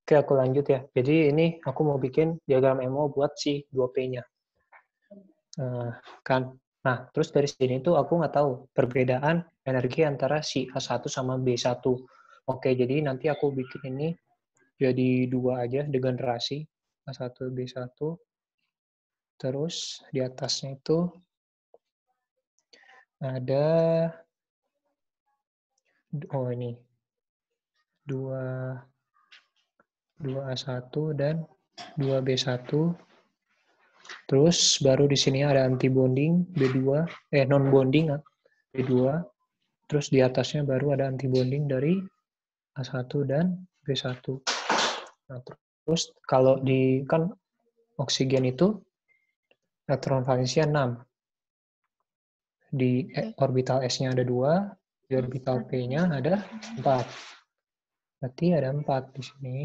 Oke, aku lanjut ya. Jadi ini aku mau bikin diagram MO buat si 2P-nya. Kan. Nah, terus dari sini tuh aku nggak tahu perbedaan energi antara si A1 sama B1. Oke, jadi nanti aku bikin ini jadi dua aja degenerasi A1, B1. Terus di atasnya itu ada, oh ini, 2 2A1 dan 2B1. Terus baru di sini ada antibonding B2, non bonding B2. Terus di atasnya baru ada antibonding dari A1 dan B1. Nah, terus kalau di kan oksigen itu elektron valensinya 6. Di orbital S-nya ada 2, di orbital P-nya ada 4. Berarti ada 4 di sini.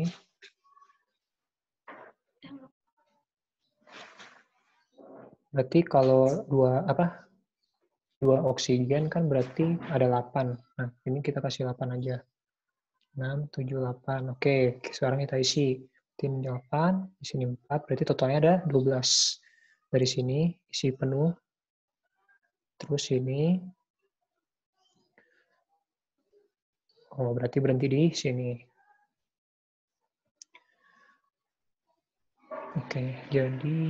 Berarti kalau dua oksigen kan berarti ada 8. Nah, ini kita kasih 8 aja. 6, 7, 8. Oke, sekarang kita isi. Tim 8, di sini 4, berarti totalnya ada 12. Dari sini isi penuh. Terus ini, oh berarti berhenti di sini. Oke, jadi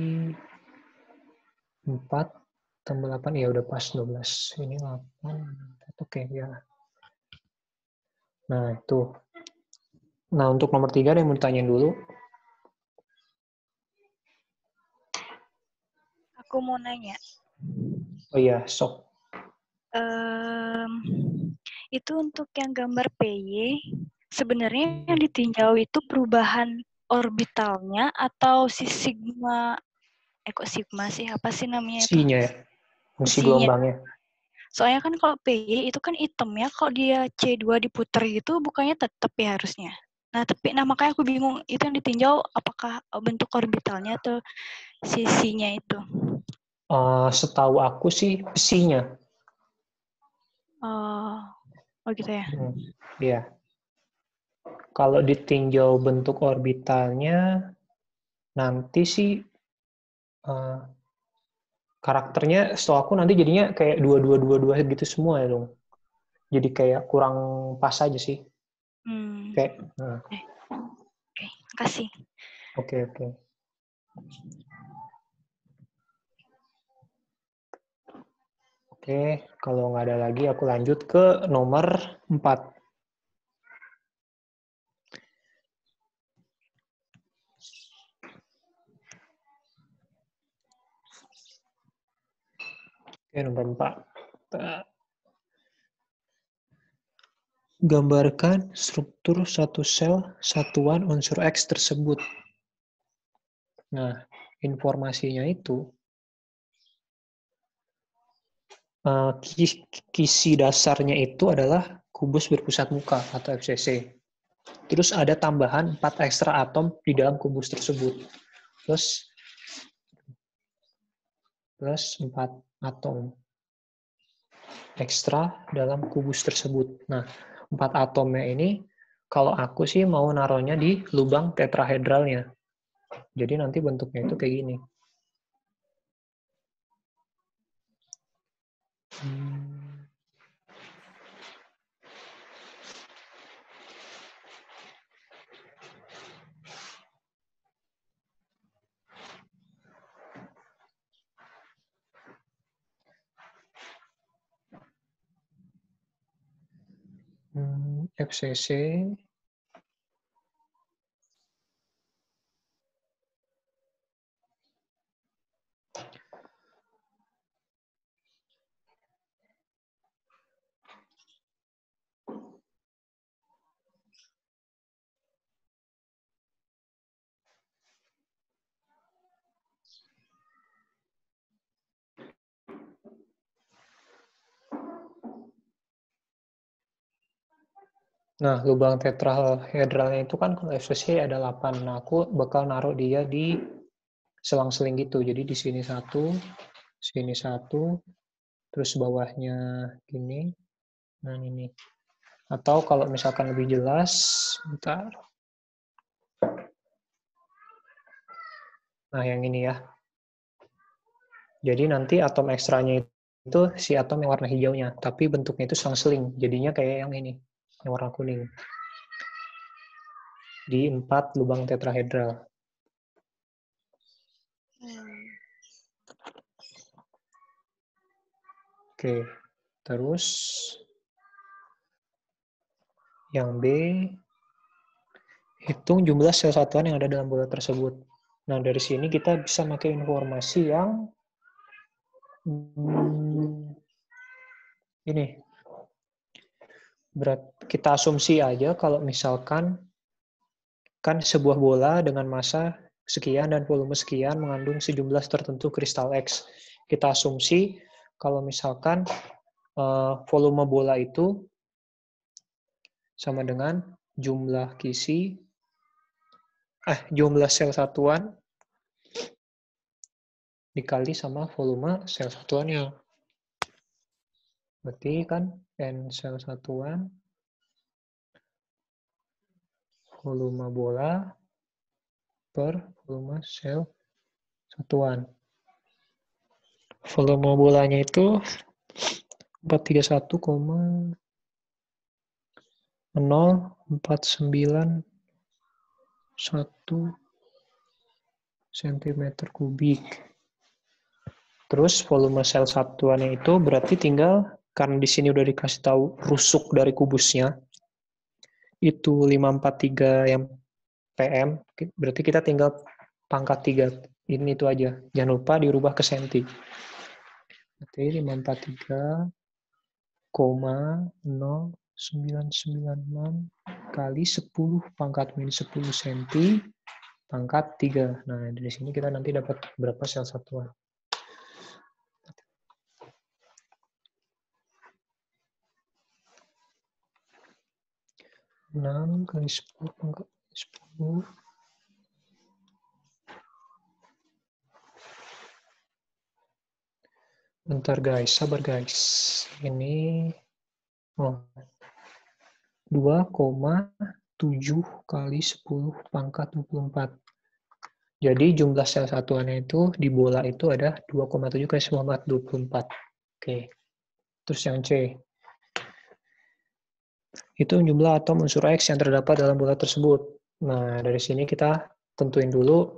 4 tambah 8, ya udah pas 12. Ini 8, oke ya. Nah, itu. Nah, untuk nomor 3 ada yang mau ditanyain dulu. Aku mau nanya. Oh iya, sok. Itu untuk yang gambar PY, sebenarnya yang ditinjau itu perubahan orbitalnya atau si sigma, kok sigma sih, apa sih namanya itu? Fungsinya ya, fungsi Fungsinya. gelombangnya. Soalnya kan kalau PY itu kan hitam ya, kalau dia C2 diputer gitu bukannya tetap ya harusnya. Nah makanya aku bingung, itu yang ditinjau apakah bentuk orbitalnya atau sisinya itu? Setahu aku sih besinya. Oh gitu ya. Iya. Kalau ditinjau bentuk orbitalnya, nanti sih karakternya setahu aku nanti jadinya kayak dua gitu semua ya dong. Jadi kayak kurang pas aja sih. Kayak, Oke, makasih. oke. Oke, kalau nggak ada lagi aku lanjut ke nomor 4. Oke, nomor 4. Gambarkan struktur satu sel satuan unsur X tersebut. Nah, informasinya itu kisi dasarnya itu adalah kubus berpusat muka atau FCC. Terus ada tambahan 4 ekstra atom di dalam kubus tersebut. Plus 4 atom ekstra dalam kubus tersebut. Nah, 4 atomnya ini kalau aku sih mau naruhnya di lubang tetrahedralnya. Jadi nanti bentuknya itu kayak gini. FCC. Nah, lubang tetrahedralnya itu kan kalau FCC ada 8. Nah, aku bakal naruh dia di selang-seling gitu. Jadi di sini satu, terus bawahnya gini, nah ini. Atau kalau misalkan lebih jelas, bentar. Nah, yang ini ya. Jadi nanti atom ekstranya itu si atom yang warna hijaunya, tapi bentuknya itu selang-seling. Jadinya kayak yang ini, yang warna kuning. Di 4 lubang tetrahedral. Oke, terus yang B, hitung jumlah sel satuan yang ada dalam bola tersebut. Nah, dari sini kita bisa pakai informasi yang ini. Kita asumsi aja kalau misalkan kan sebuah bola dengan massa sekian dan volume sekian mengandung sejumlah tertentu kristal X. Kita asumsi kalau misalkan volume bola itu sama dengan jumlah jumlah sel satuan dikali sama volume sel satuannya. Berarti kan N sel satuan volume bola per volume sel satuan. Volume bolanya itu 431,0491 cm kubik. Terus volume sel satuannya itu berarti tinggal, karena di sini udah dikasih tahu rusuk dari kubusnya, itu 543 yang PM, berarti kita tinggal pangkat 3. Ini itu aja. Jangan lupa dirubah ke senti. Berarti 543,0996 kali 10 pangkat minus 10 cm pangkat 3. Nah, dari sini kita nanti dapat berapa sel satuan. 6 kali 10 pangkat 10. Bentar guys, sabar guys. Ini 2,7 kali 10 pangkat 24. Jadi jumlah sel satuannya itu di bola itu ada 2,7 kali 10 pangkat 24. Oke. Terus yang C. Itu jumlah atom unsur X yang terdapat dalam bola tersebut. Nah, dari sini kita tentuin dulu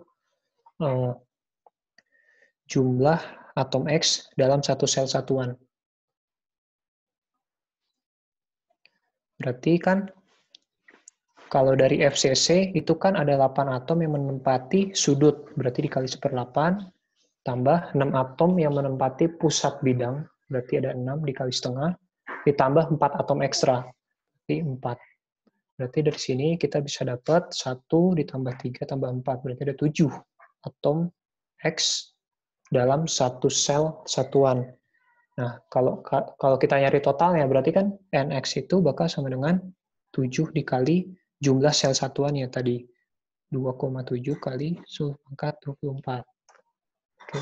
jumlah atom X dalam satu sel satuan. Berarti kan kalau dari FCC itu kan ada 8 atom yang menempati sudut, berarti dikali 1/8, tambah 6 atom yang menempati pusat bidang, berarti ada 6 dikali setengah, ditambah 4 atom ekstra, berarti 4. Berarti dari sini kita bisa dapat 1 ditambah 3 tambah 4, berarti ada 7 atom X dalam satu sel satuan. Nah, kalau kita nyari totalnya, berarti kan NX itu bakal sama dengan 7 dikali jumlah sel satuannya tadi. 2,7 kali 10 pangkat 24. Oke.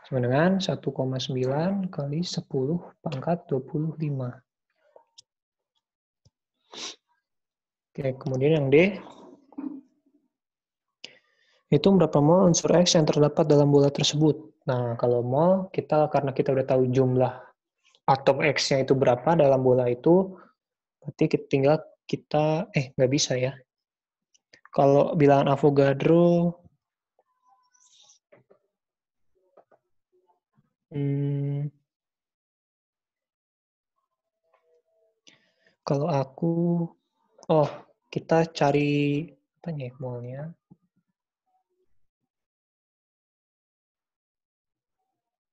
Sama dengan 1,9 kali 10 pangkat 25. Oke, kemudian yang D. Hitung berapa mol unsur X yang terdapat dalam bola tersebut. Nah, kalau mol, karena kita udah tahu jumlah atom X-nya itu berapa dalam bola itu, berarti tinggal kita, nggak bisa ya. Kalau bilangan Avogadro, kalau aku, kita cari, apa nih molnya?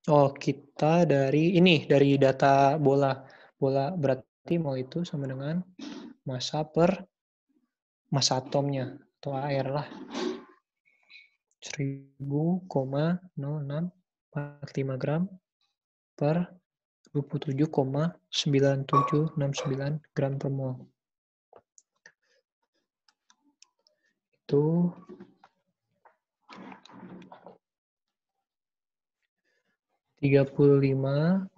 Kita dari data bola. Bola berarti mol itu sama dengan massa per massa atomnya, atau AR lah. 1000,0645 gram per 27,9769 gram per mol. Itu 35,75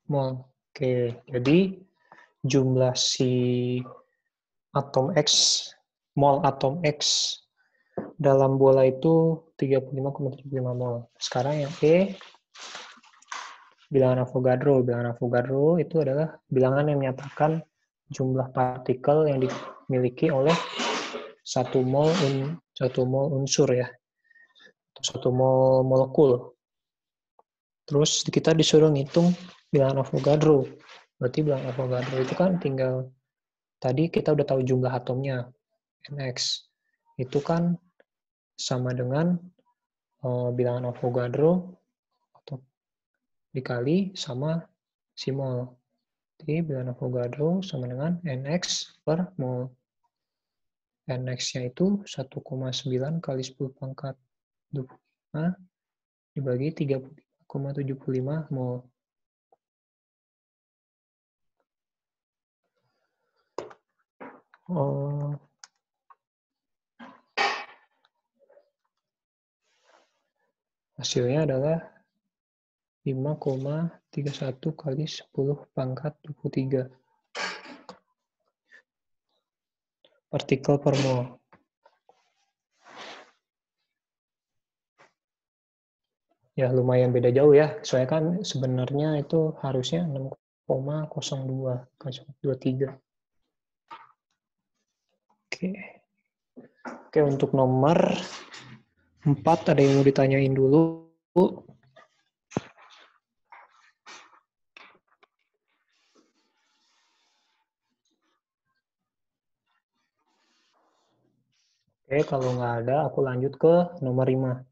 mol. Oke, jadi jumlah si atom X, mol atom X dalam bola itu 35,75 mol. Sekarang yang E, bilangan Avogadro. Bilangan Avogadro itu adalah bilangan yang menyatakan jumlah partikel yang dimiliki oleh satu mol unsur ya, atau satu mol molekul. Terus kita disuruh ngitung bilangan Avogadro. Berarti bilangan Avogadro itu kan tinggal, tadi kita udah tahu jumlah atomnya, NX. Itu kan sama dengan bilangan Avogadro atau dikali sama si mol. Jadi bilangan Avogadro sama dengan NX per mol. NX-nya itu 1,9 kali 10 pangkat 25 dibagi 35,75 mol. Oh, hasilnya adalah 5,31 kali 10 pangkat 23 partikel per mol. Ya lumayan beda jauh ya, soalnya kan sebenarnya itu harusnya 6,02 Oke. Oke, untuk nomor 4 ada yang mau ditanyain dulu? Oke, kalau nggak ada, aku lanjut ke nomor 5.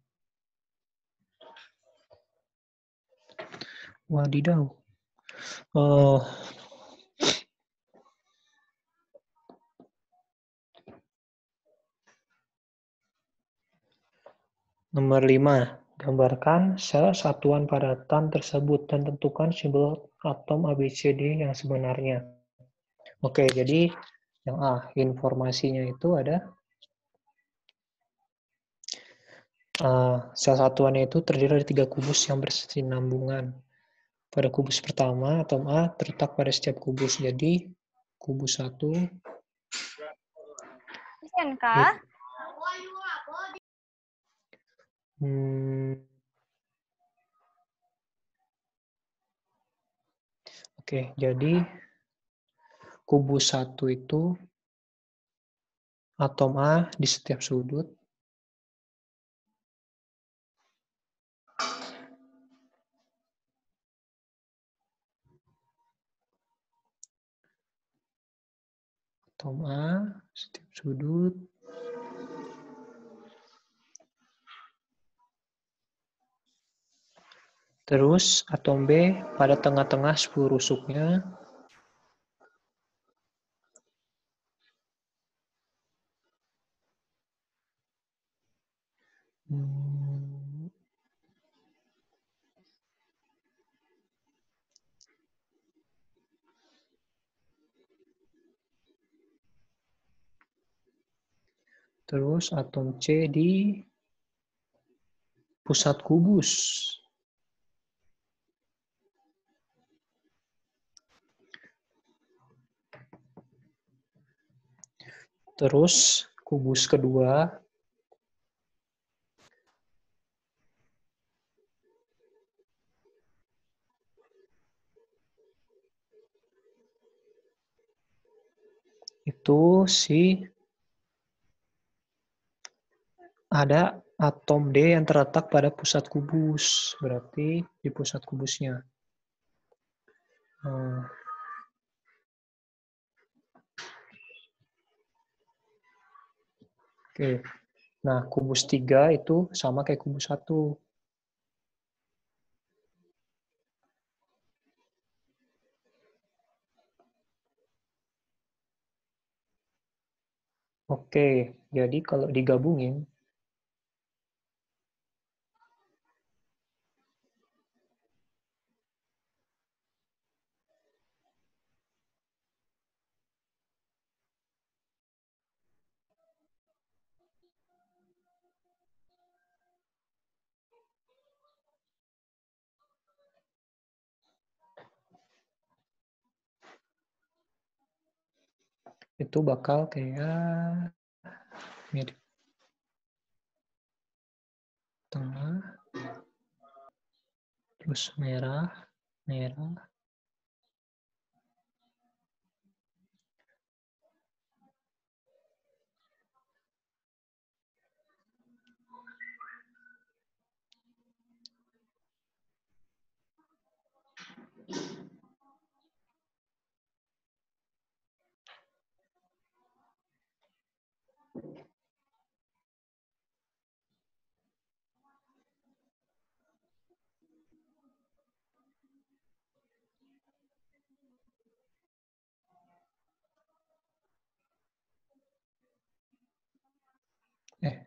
Wadidaw. Nomor 5. Gambarkan sel satuan padatan tersebut dan tentukan simbol atom ABCD yang sebenarnya. Oke, jadi yang A, informasinya itu ada sel satuannya itu terdiri dari 3 kubus yang berkesinambungan. Pada kubus pertama, atom A terletak pada setiap kubus. Jadi, kubus 1 oke, jadi kubus 1 itu atom A di setiap sudut. Atom A setiap sudut. Terus atom B pada tengah-tengah 10 rusuknya. Terus atom C di pusat kubus. Terus kubus kedua itu ada atom D yang terletak pada pusat kubus. Berarti di pusat kubusnya. Oke. Nah, kubus 3 itu sama kayak kubus 1. Oke, jadi kalau digabungin, itu bakal kayak mirip tengah, terus merah, merah.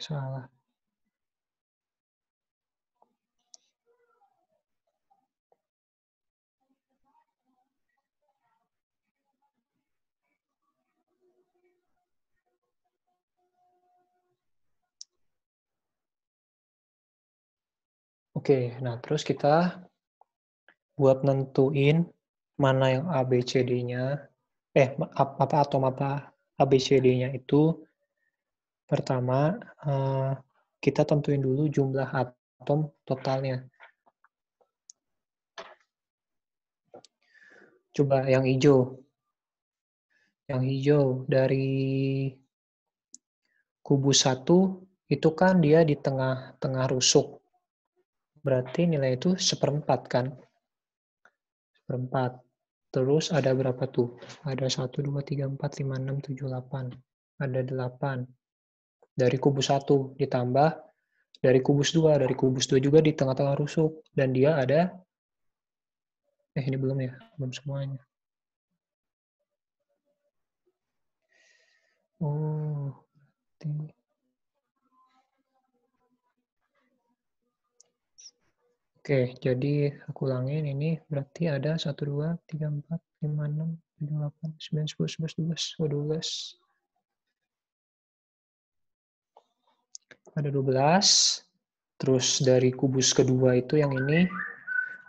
Salah. Oke, nah terus kita buat nentuin mana yang ABCD-nya, atom apa ABCD-nya itu, pertama kita tentuin dulu jumlah atom totalnya. Coba yang hijau. Yang hijau dari kubus 1 itu kan dia di tengah-tengah rusuk. Berarti nilai itu 1/4 kan? 1/4. Terus ada berapa tuh? Ada 1, 2, 3, 4, 5, 6, 7, 8. Ada 8. Dari kubus 1 ditambah dari kubus 2. Dari kubus 2 juga di tengah-tengah rusuk. Dan dia ada, ini belum ya? Belum semuanya. Oh, oke, jadi aku ulangin ini berarti ada 1, 2, 3, 4, 5, 6, 7, 8, 9, 10, 11, 12. Oh, 12. Ada 12. Terus dari kubus kedua itu yang ini,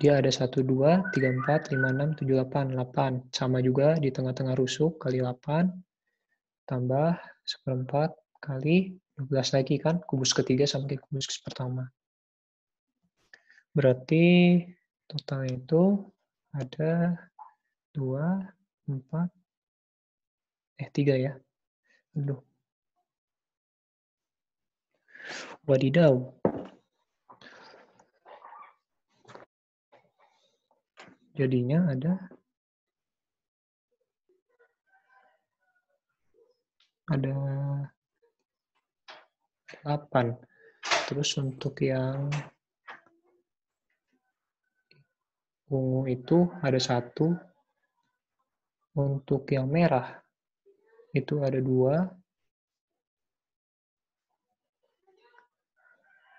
dia ada 1, 2, 3, 4, 5, 6, 7, 8. 8. Sama juga di tengah-tengah rusuk, kali 8. Tambah 1/4 kali 12 lagi kan, kubus ketiga sama kubus pertama. Berarti total itu ada 2, 4, 3 ya. Aduh. Wadidaw. Jadinya ada 8. Terus untuk yang ungu itu ada 1. Untuk yang merah itu ada 2.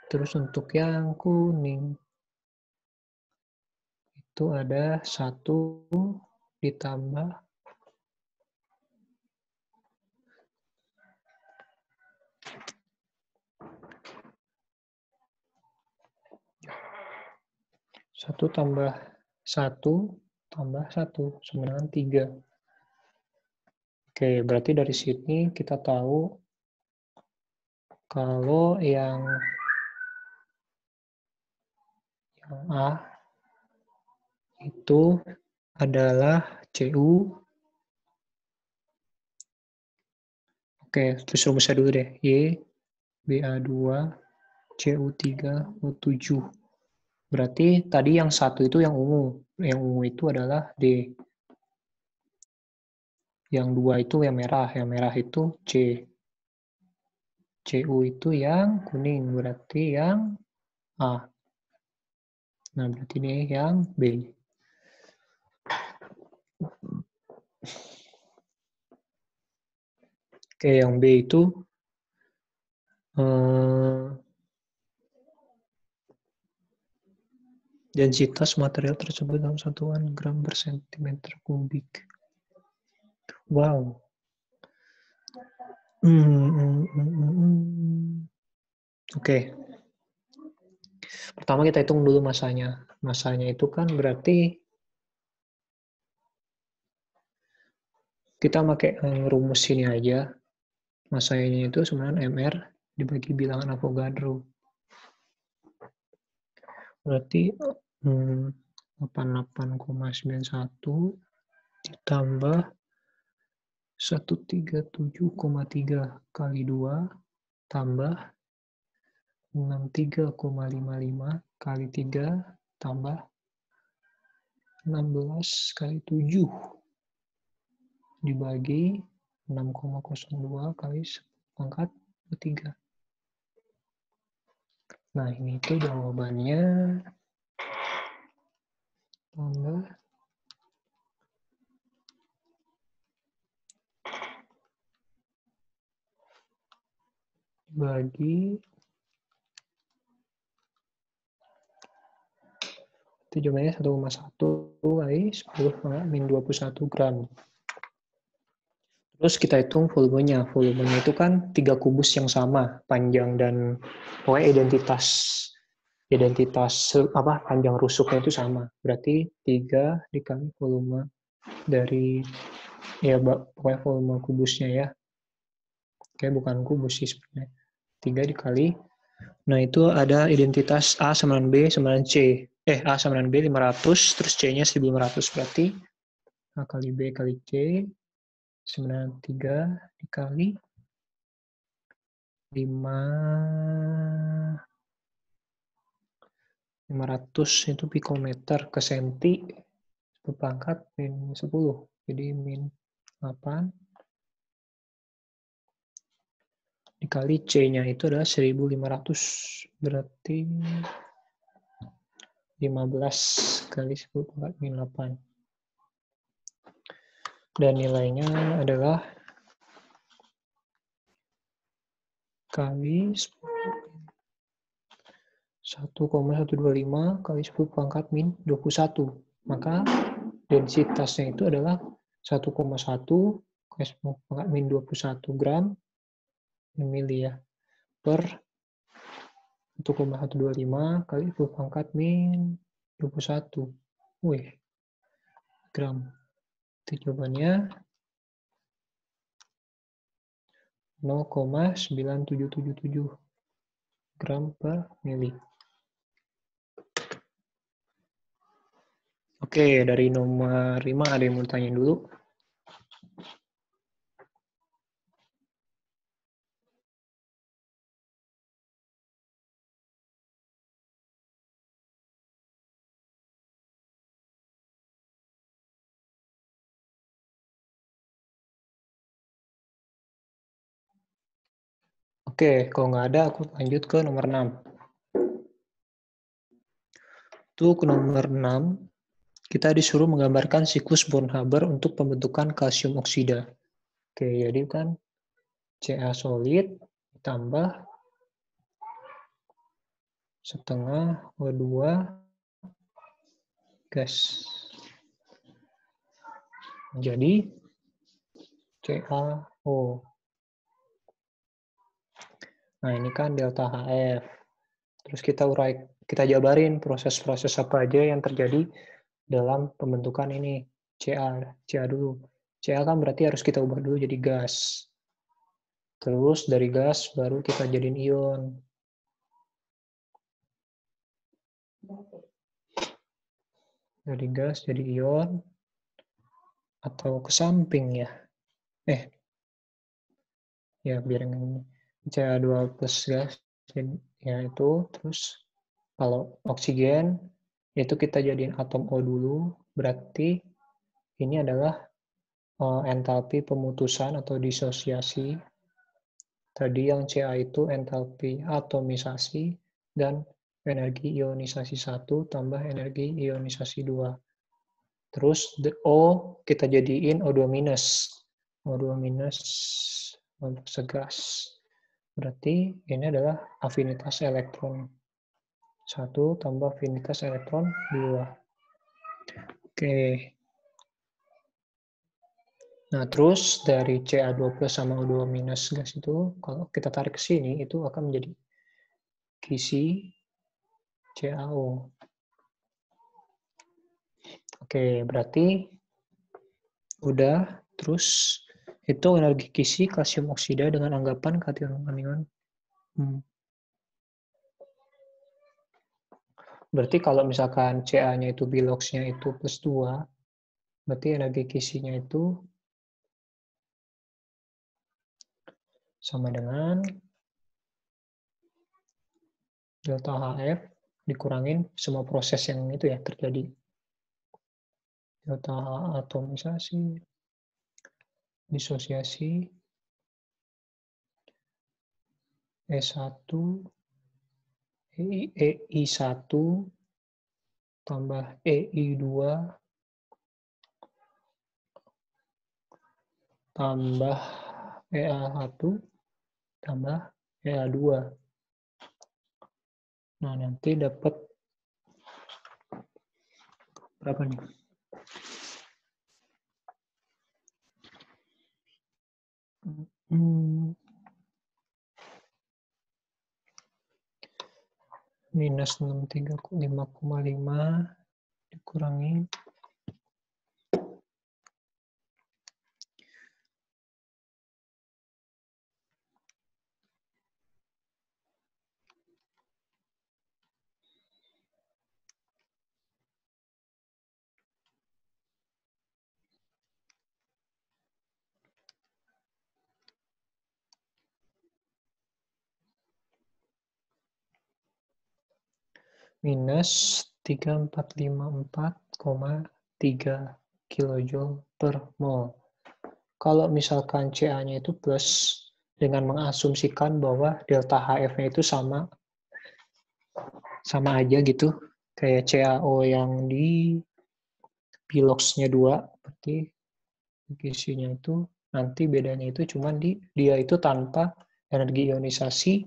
Terus untuk yang kuning itu ada 1 ditambah 1 tambah 1 tambah 1 sama dengan 3. Oke, berarti dari sini kita tahu kalau yang A itu adalah Cu. Oke, terus rumusnya dulu deh. Y, Ba2, Cu3, O7. Berarti tadi yang 1 itu yang ungu. Yang ungu itu adalah D. Yang 2 itu yang merah. Yang merah itu C. Cu itu yang kuning. Berarti yang A. Nah, berarti ini yang B. Oke, yang B itu densitas material tersebut dalam satuan gram per sentimeter kubik. Wow. Oke. Pertama kita hitung dulu masanya. Masanya itu kan berarti kita pakai rumus ini aja. Masanya itu sebenarnya MR dibagi bilangan Avogadro. Berarti 88,91 ditambah 137,3 kali 2 tambah 63,55 kali 3 tambah 16 kali 7 dibagi 6,02 kali 10⁻³ 3. Nah, ini itu jawabannya. Tambah bagi itu jawabannya 1,1 kali 10⁻-21 gram. Terus kita hitung volumenya. Volumenya itu kan 3 kubus yang sama, panjang dan pokoknya identitas panjang rusuknya itu sama. Berarti 3 dikali volume dari pokoknya volume kubusnya ya. Kayak bukan kubus sih sebenarnya. 3 dikali. Nah, itu ada identitas A sama dengan B sama dengan C. A sama dengan B 500, terus C-nya 1500. Berarti A kali B kali C 93 dikali 500 itu pikometer ke senti berpangkat min 10. Jadi min 8 dikali C-nya itu adalah 1500. Berarti 15 kali 10⁻⁷. Dan nilainya adalah kali 1,125 kali 10⁻⁻21. Maka densitasnya itu adalah 1,1 kali 10⁻⁻21 gram mili ya per 1,125 kali 10⁻⁻21. Wih, gram. Itu jawabannya 0,9777 gram per mili. Oke, dari nomor 5 ada yang mau tanya dulu? Oke, kalau nggak ada, aku lanjut ke nomor 6. Untuk nomor 6, kita disuruh menggambarkan siklus Born-Haber untuk pembentukan kalsium oksida. Oke, jadi kan Ca solid ditambah setengah O2 gas. Jadi CaO. Nah, ini kan delta HF. Terus kita jabarin proses-proses apa aja yang terjadi dalam pembentukan ini. Ca dulu. Ca kan berarti harus kita ubah dulu jadi gas. Terus dari gas baru kita jadiin ion. Dari gas jadi ion atau ke samping ya. Ya biar ini Ca2 plus gas ya itu. Terus kalau oksigen itu kita jadiin atom O dulu. Berarti ini adalah entalpi pemutusan atau disosiasi. Tadi yang Ca itu entalpi atomisasi dan energi ionisasi 1 tambah energi ionisasi 2. Terus O kita jadiin O2 minus. O2 minus untuk segas. Berarti ini adalah afinitas elektron. 1 tambah afinitas elektron 2. Oke. Nah, terus dari Ca2 plus sama O2 minus gas itu, kalau kita tarik ke sini, itu akan menjadi kisi CaO. Oke, berarti udah Terus itu energi kisi kalsium oksida dengan anggapan kation anion. Berarti kalau misalkan Ca-nya itu biloxnya itu plus 2, berarti energi kisinya itu sama dengan delta HF dikurangin semua proses yang itu ya terjadi. Delta atomisasi, disosiasi, E1, EI1 tambah EI2 tambah EA1 tambah EA2. Nah, nanti dapat berapa nih? Minus 65,5 dikurangi minus 3454,3 kilojoule per mol. Kalau misalkan Ca-nya itu plus, dengan mengasumsikan bahwa delta HF-nya itu sama aja gitu, kayak CaO yang di biloxnya 2, berarti isinya itu nanti bedanya itu cuma dia itu tanpa energi ionisasi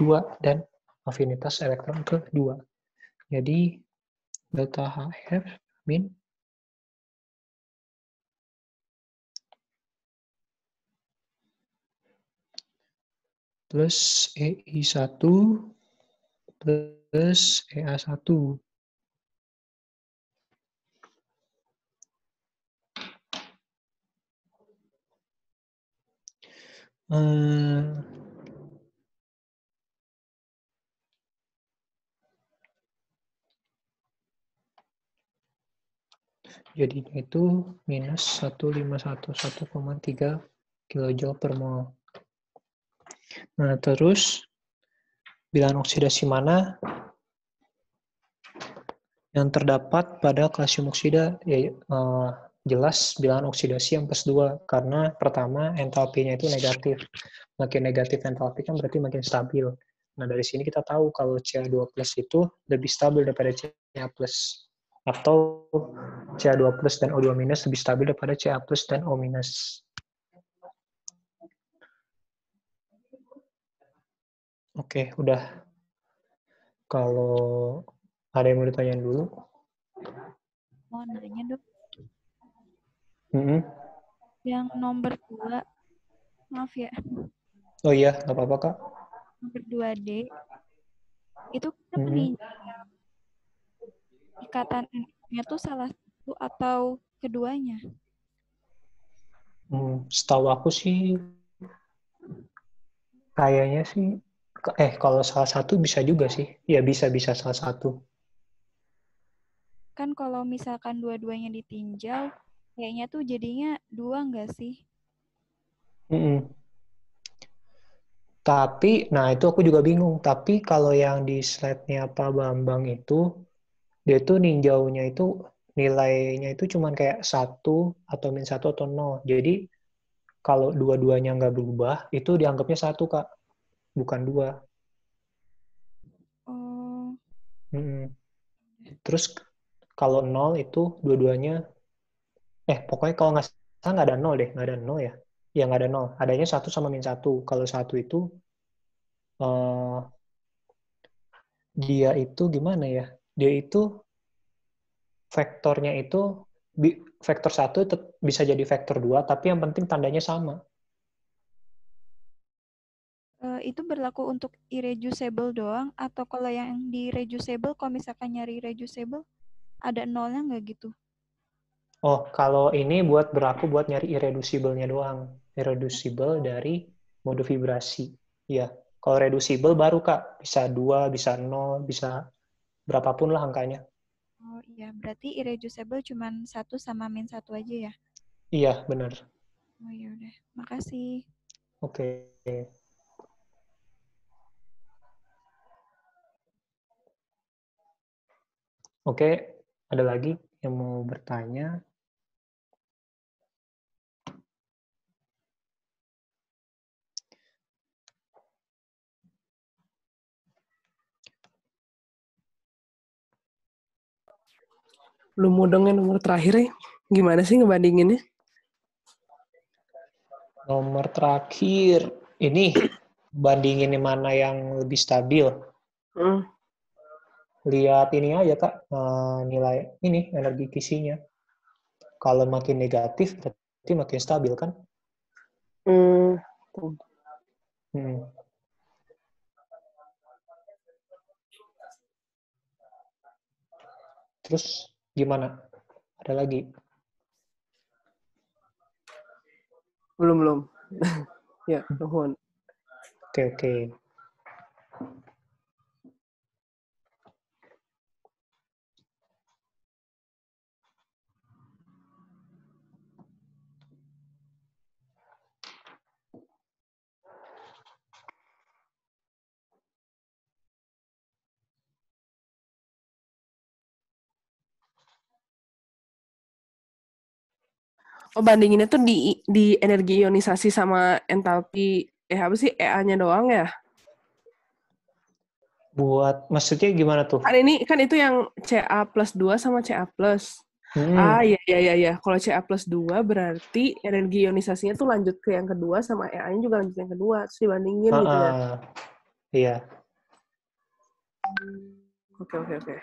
2 dan afinitas elektron ke 2. Jadi delta HF min plus EI1 plus EA1. Jadinya itu minus 1511,3 kilojoule per mol. Nah, terus bilangan oksidasi mana yang terdapat pada kalsium oksida? Ya, jelas bilangan oksidasi yang plus 2, karena pertama entalpinya itu negatif. Makin negatif entalpi kan berarti makin stabil. Nah, dari sini kita tahu kalau Ca2 plus itu lebih stabil daripada Ca plus. Atau Ca2 plus dan O2 minus lebih stabil daripada Ca plus dan O minus. Oke, udah. Kalau ada yang mau ditanyain dulu? Mau nanya dok, Mm-hmm. yang nomor 2, maaf ya, Oh iya, nggak apa-apa Kak. nomor 2D, itu kita Mm-hmm. meninjau ikatannya tuh salah satu atau keduanya? Setahu aku sih, kayaknya sih, kalau salah satu bisa juga sih. Ya bisa salah satu. Kan kalau misalkan dua-duanya ditinjau, kayaknya tuh jadinya 2 nggak sih? Mm-mm. Tapi, nah itu aku juga bingung. Tapi kalau yang di slide-nya Pak Bambang itu, dia tuh ninjaunya itu nilainya itu cuman kayak 1 atau min 1 atau 0. Jadi kalau dua-duanya nggak berubah, itu dianggapnya 1 Kak, bukan 2. Oh, Terus kalau 0 itu dua-duanya, pokoknya kalau nggak salah nggak ada 0 deh, nggak ada 0 ya. Ya nggak ada 0, adanya 1 sama min 1. Kalau 1 itu, dia itu gimana ya, dia itu vektornya itu, vektor 1 bisa jadi vektor 2, tapi yang penting tandanya sama. itu berlaku untuk irreducible doang, atau kalau yang di reducible, kalau misalkan nyari reducible, ada nolnya nggak gitu? Oh, kalau ini buat berlaku buat nyari irreducible-nya doang. Irreducible dari mode vibrasi. Iya. Kalau reducible baru, Kak. Bisa 2, bisa 0, bisa berapapun lah angkanya. Oh iya, berarti irreducible cuman 1 sama -1 aja ya? Iya, benar. Oh iya udah, makasih. Oke. Oke, ada lagi yang mau bertanya? Lu mau dong yang nomor terakhir ya? Gimana sih ngebandinginnya? Nomor terakhir, ini bandingin mana yang lebih stabil. Lihat ini aja, Kak, nilai ini energi kisinya. Kalau makin negatif, berarti makin stabil, kan? Hmm. Terus gimana? Ada lagi? Belum. Ya, nuhun. Oke. Oh, bandinginnya tuh di energi ionisasi sama entalpi apa sih EA-nya doang ya? Maksudnya gimana tuh? Kan itu yang Ca+2 sama Ca+. Iya. Kalau Ca+2 berarti energi ionisasinya tuh lanjut ke yang kedua sama EA-nya juga lanjut ke yang kedua. Terus dibandingin gitu ya. Iya. Oke.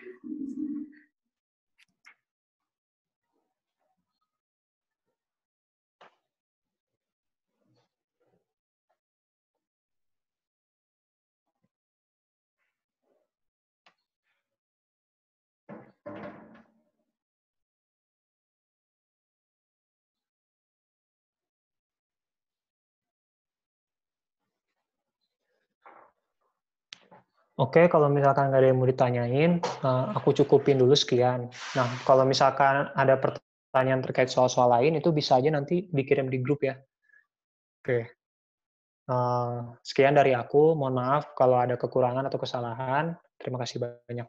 Oke, kalau misalkan nggak ada yang mau ditanyain, aku cukupin dulu sekian. Nah, kalau misalkan ada pertanyaan terkait soal-soal lain, itu bisa aja nanti dikirim di grup ya. Oke. Sekian dari aku. Mohon maaf kalau ada kekurangan atau kesalahan. Terima kasih banyak.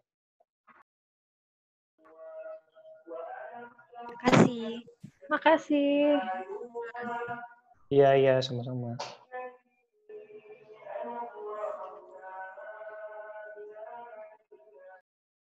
Makasih. Makasih. Iya, sama-sama.